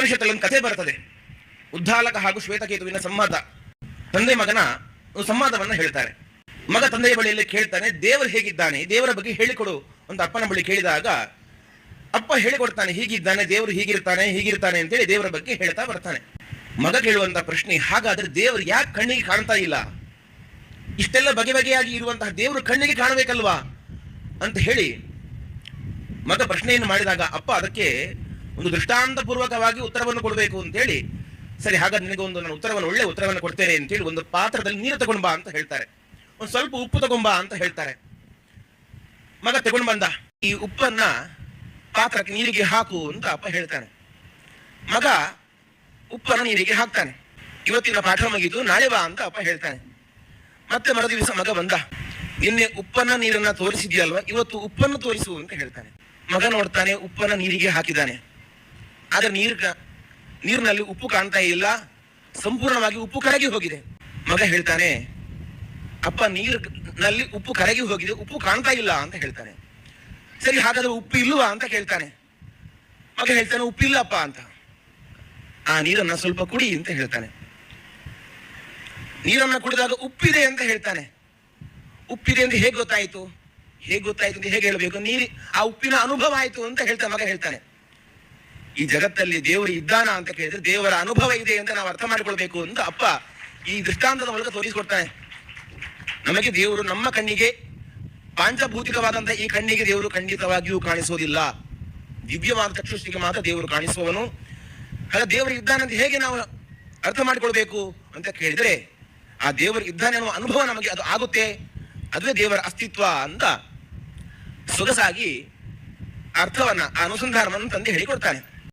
ಉಪನಿಷತ್ತಲ್ಲಿ ಒಂದು ಕಥೆ ಬರ್ತದೆ, ಉದ್ದಾಲಕ ಹಾಗೂ ಶ್ವೇತಕೇತುವಿನ ಸಂವಾದ. ತಂದೆ ಮಗನ ಸಂವಾದವನ್ನ ಹೇಳ್ತಾರೆ. ಮಗ ತಂದೆಯ ಬಳಿಯಲ್ಲಿ ಕೇಳ್ತಾನೆ, ದೇವರು ಹೇಗಿದ್ದಾನೆ, ದೇವರ ಬಗ್ಗೆ ಹೇಳಿಕೊಡು ಅಂತ ಅಪ್ಪನ ಬಳಿ ಕೇಳಿದಾಗ ಅಪ್ಪ ಹೇಳಿಕೊಡ್ತಾನೆ, ಹೀಗಿದ್ದಾನೆ ದೇವರು, ಹೀಗಿರ್ತಾನೆ ಅಂತೇಳಿ ದೇವರ ಬಗ್ಗೆ ಹೇಳ್ತಾ ಬರ್ತಾನೆ. ಮಗ ಕೇಳುವಂತಹ ಪ್ರಶ್ನೆ, ಹಾಗಾದ್ರೆ ದೇವರು ಯಾಕೆ ಕಣ್ಣಿಗೆ ಕಾಣ್ತಾ ಇಲ್ಲ? ಇಷ್ಟೆಲ್ಲ ಬಗೆ ಬಗೆಯಾಗಿ ಇರುವಂತಹ ದೇವರು ಕಣ್ಣಿಗೆ ಕಾಣಬೇಕಲ್ವಾ ಅಂತ ಹೇಳಿ ಮಗ ಪ್ರಶ್ನೆಯನ್ನು ಮಾಡಿದಾಗ ಅಪ್ಪ ಅದಕ್ಕೆ ಒಂದು ದೃಷ್ಟಾಂತ ಪೂರ್ವಕವಾಗಿ ಉತ್ತರವನ್ನು ಕೊಡಬೇಕು ಅಂತ ಹೇಳಿ, ಸರಿ ಹಾಗಾದ್ರೆ ನಿನಗೆ ನಾನು ಒಳ್ಳೆ ಉತ್ತರವನ್ನು ಕೊಡ್ತೇನೆ ಅಂತ ಹೇಳಿ ಒಂದು ಪಾತ್ರದಲ್ಲಿ ನೀರು ತಗೊಂಡ್ಬಾ ಅಂತ ಹೇಳ್ತಾರೆ, ಒಂದು ಸ್ವಲ್ಪ ಉಪ್ಪು ತಗೊಂಬಾ ಅಂತ ಹೇಳ್ತಾರೆ. ಮಗ ತಗೊಂಡು ಬಂದ. ಈ ಉಪ್ಪನ್ನ ಪಾತ್ರಕ್ಕೆ ನೀರಿಗೆ ಹಾಕು ಅಂತ ಅಪ್ಪ ಹೇಳ್ತಾನೆ. ಮಗ ಉಪ್ಪನ್ನು ನೀರಿಗೆ ಹಾಕ್ತಾನೆ. ಇವತ್ತಿನ ಪಾಠ ಮುಗಿದು ನಾಳೆ ಬಾ ಅಂತ ಅಪ್ಪ ಹೇಳ್ತಾನೆ. ಮತ್ತೆ ಮರು ದಿವಸ ಮಗ ಬಂದ. ನಿನ್ನೆ ಉಪ್ಪನ್ನ ನೀರನ್ನ ತೋರಿಸಿದ್ಯಲ್ವಾ, ಇವತ್ತು ಉಪ್ಪನ್ನು ತೋರಿಸು ಅಂತ ಹೇಳ್ತಾನೆ. ಮಗ ನೋಡ್ತಾನೆ, ಉಪ್ಪನ್ನ ನೀರಿಗೆ ಹಾಕಿದ್ದಾನೆ. ಆದ್ರೆ ನೀರಿನಲ್ಲಿ ಉಪ್ಪು ಕಾಣ್ತಾ ಇಲ್ಲ, ಸಂಪೂರ್ಣವಾಗಿ ಉಪ್ಪು ಕರಗಿ ಹೋಗಿದೆ. ಮಗ ಹೇಳ್ತಾನೆ, ಅಪ್ಪ ನೀರಿನಲ್ಲಿ ಉಪ್ಪು ಕರಗಿ ಹೋಗಿದೆ, ಉಪ್ಪು ಕಾಣ್ತಾ ಇಲ್ಲ ಅಂತ ಹೇಳ್ತಾನೆ. ಸರಿ ಹಾಗಾದ್ರೆ ಉಪ್ಪು ಇಲ್ವಾ ಅಂತ ಕೇಳ್ತಾನೆ. ಮಗ ಹೇಳ್ತಾನೆ, ಉಪ್ಪಿಲ್ಲಪ್ಪ ಅಂತ. ಆ ನೀರನ್ನ ಸ್ವಲ್ಪ ಕುಡಿ ಅಂತ ಹೇಳ್ತಾನೆ. ನೀರನ್ನ ಕುಡಿದಾಗ ಉಪ್ಪಿದೆ ಅಂತ ಹೇಳ್ತಾನೆ. ಉಪ್ಪಿದೆ ಅಂತ ಹೇಗೆ ಗೊತ್ತಾಯ್ತು ಅಂತ ಹೇಗೆ ಹೇಳ್ಬೇಕು, ಆ ಉಪ್ಪಿನ ಅನುಭವ ಆಯ್ತು ಅಂತ ಮಗ ಹೇಳ್ತಾನೆ. ಈ ಜಗತ್ತಲ್ಲಿ ದೇವರು ಇದ್ದಾನ ಅಂತ ಕೇಳಿದ್ರೆ ದೇವರ ಅನುಭವ ಇದೆ ಅಂತ ನಾವು ಅರ್ಥ ಮಾಡಿಕೊಳ್ಬೇಕು ಅಂತ ಅಪ್ಪ ಈ ದೃಷ್ಟಾಂತದ ಮೂಲಕ ತೋರಿಸಿಕೊಡ್ತಾನೆ. ನಮಗೆ ದೇವರು ನಮ್ಮ ಕಣ್ಣಿಗೆ, ಪಾಂಚಭೌತಿಕವಾದಂತಹ ಈ ಕಣ್ಣಿಗೆ ದೇವರು ಖಂಡಿತವಾಗಿಯೂ ಕಾಣಿಸೋದಿಲ್ಲ. ದಿವ್ಯವಾದ ಚಕ್ಷುಷ್ಟಿಗೆ ಮಾತ್ರ ದೇವರು ಕಾಣಿಸುವವನು. ಹಾಗೆ ದೇವರು ಇದ್ದಾನಂತ ಹೇಗೆ ನಾವು ಅರ್ಥ ಮಾಡಿಕೊಳ್ಬೇಕು ಅಂತ ಕೇಳಿದ್ರೆ, ಆ ದೇವರು ಇದ್ದಾನೆ ಅನ್ನುವ ಅನುಭವ ನಮಗೆ ಅದು ಆಗುತ್ತೆ, ಅದುವೇ ದೇವರ ಅಸ್ತಿತ್ವ ಅಂತ ಸೊಗಸಾಗಿ ಅರ್ಥವನ್ನ, ಅನುಸಂಧಾನವನ್ನು ತಂದೆ ಹೇಳಿಕೊಡ್ತಾನೆ.